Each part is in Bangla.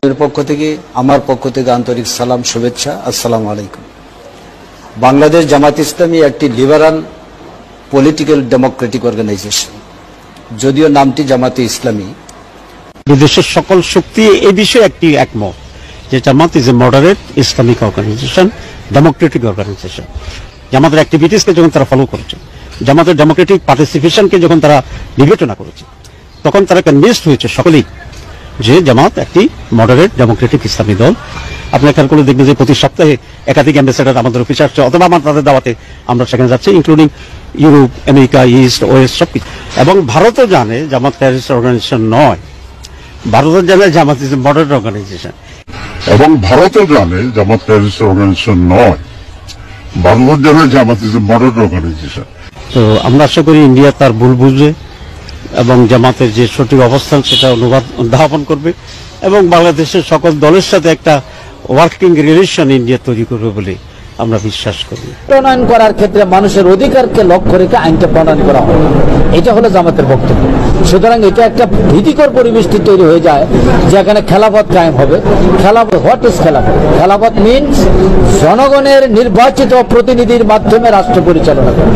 পক্ষ থেকে আমার পক্ষ থেকে আন্তরিক সালাম শুভেচ্ছা। আসসালামু আলাইকুম। বাংলাদেশ জামাত ইসলামী একটি লিবারাল পলিটিক্যাল ডেমোক্রেটিক অর্গানাইজেশন, যদিও নামটি জামাতে ইসলামী। বিদেশের সকল শক্তি এই বিষয়ে একটি একমত যে Jamaat is a moderate Islamic organisation, democratic organisation. জামাতের অ্যাক্টিভিটিসকে যখন তারা ফলো করেছে, জামাতের ডেমোক্রেটিক পার্টিসিপেশনকে যখন তারা বিবেচনা করেছে, তখন তারা কনভিন্সড হয়েছে সকলেই যে জামাত একটি মডারেট ডেমোক্রেটিক ইসলামী দল। আপনার খেয়াল করে দেখবেন যে প্রতি সপ্তাহে একাধিক অ্যাম্বাসেডার আমাদের অফিসে আসছে, অথবা আমার তাদের দাওয়াতে আমরা সেখানে যাচ্ছি, including Europe, America, east, West সবকিছু। এবং ভারতও জানে জামাত টেররিস্ট অর্গানাইজেশন নয়, ভারতও জানে জামাত ইজ এ মডারেট অর্গানাইজেশন। এবং ভারতও জানে জামাত টেররিস্ট অর্গানাইজেশন নয়, ভারত জানে জামাত ইজ এ মডারেট অর্গানাইজেশন। তো আমরা আশা করি ইন্ডিয়া তার ভুল বুঝবে এবং জামাতের যে সঠিক অবস্থান সেটা অনুধাবন করবে এবং বাংলাদেশের সকল দলের সাথে একটা ওয়ার্কিং রিলেশন ইন্ডিয়া তৈরি করবে বলে আমরা বিশ্বাস করি। প্রণয়ন করার ক্ষেত্রে মানুষের অধিকারকে লক্ষ্য রেখে আইনটা প্রণয়ন করা হয়, এটা হলো জামাতের বক্তব্য। সুতরাং এটা একটা ভীতিকর পরিবেশটি তৈরি হয়ে যায় যেখানে খেলাফত কায়েম হবে। খেলাফত, হোয়াট ইজ খেলাফত? খেলাফত মিনস জনগণের নির্বাচিত প্রতিনিধির মাধ্যমে রাষ্ট্র পরিচালনা করা।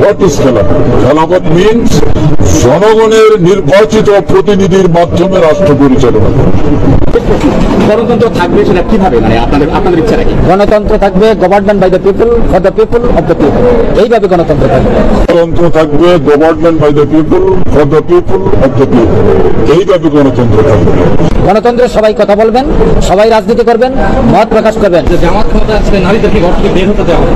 হোয়াট ইজ খেলাফত? খেলাফত মিনস জনগণের নির্বাচিত প্রতিনিধির মাধ্যমে রাষ্ট্র পরিচালনা করা। গণতন্ত্র থাকবে সেটা কিভাবে, মানে আপনাদের ইচ্ছা নাকি? গণতন্ত্র থাকবে government by the people, for the people, of the people, এইভাবে গণতন্ত্র থাকবে। গণতন্ত্র থাকবে government by the people, for the people, of the people, এইভাবে গণতন্ত্র থাকবে। গণতন্ত্রে সবাই কথা বলবেন, সবাই রাজনীতি করবেন, মত প্রকাশ করবেন। জামাত ক্ষমতা আসলে নারীদেরকে ঘর থেকে বের হতে দেওয়া হবে,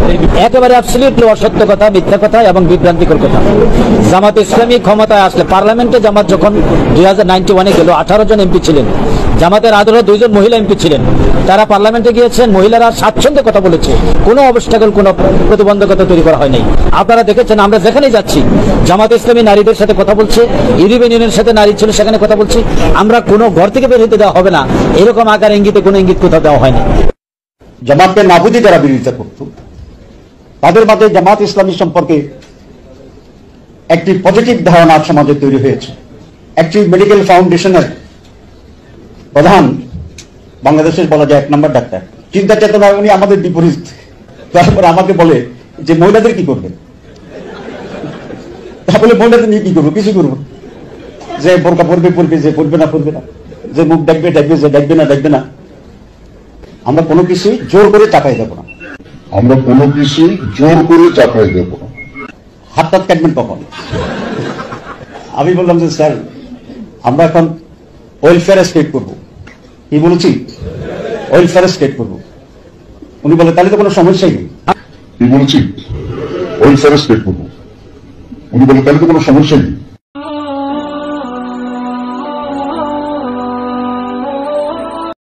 একেবারে অ্যাবসলিউটলি অসত্য কথা, মিথ্যা কথা এবং বিভ্রান্তিকর কথা। জামাত ইসলামী ক্ষমতায় আসলে, পার্লামেন্টে জামাত যখন 2091-এ গেল, 18 জন এমপি ছিলেন, জামাতের আদরে 2 জন মহিলা এমপি ছিলেন। তারা পার্লামেন্টে গিয়েছেন, মহিলারা স্বাচ্ছন্দ্যে কথা বলেছে, কোনো অবস্টাকল, কোনো প্রতিবন্ধকতা তৈরি করা হয় নাই। আপনারা দেখেছেন আমরা যেখানেই যাচ্ছি জামাত ইসলামী নারীদের সাথে কথা বলছে, ইউরোপিয়ান ইউনিয়নের সাথে নারী ছিল সেখানে কথা বলছি। আমরা কোনো ঘর থেকে বের হতে দেওয়া হবে না, এরকম আকার ইঙ্গিতে কোনো ইঙ্গিত কোথাও দেওয়া হয়নি। জামাতকে নাবুদি যারা বিরোধিতা করত, তাদের মধ্যে জামাত ইসলামী সম্পর্কে একটি পজিটিভ ধারণা সমাজে তৈরি হয়েছে। একটি মেডিকেল ফাউন্ডেশনের প্রধান, বাংলাদেশের বলা যায় 1 নম্বর ডাক্তার, চিন্তা চেতনা উনি আমাদের বিপরীত। তারপরে আমাকে বলে যে মহিলাদের কি করবে, তাহলে মহিলাদের নিয়ে কি করবো? কিছু করবো, যে বোরকা পরবে পরবে, যে পরবে না পরবে না, যে মুখ ডাকবে ডাকবে, যে ডাকবে না ডাকবে না। আমরা কোনো কিছুই জোর করে চাপাই দেবো না, আমরা কোনো কিছুই জোর করে চাপাই দেব না। হাত কাটবেন কখন? আমি বললাম যে স্যার আমরা এখন ওয়েলফেয়ার স্টেট করবো। কি বলেছি? ওয়েলফেয়ার স্টেট করবো। উনি বলে তাহলে তো কোনো সমস্যাই নেই। কি বলেছি? ওয়েলফেয়ার স্টেট করবো। উনি বলে তাহলে তো কোনো সমস্যাই নেই।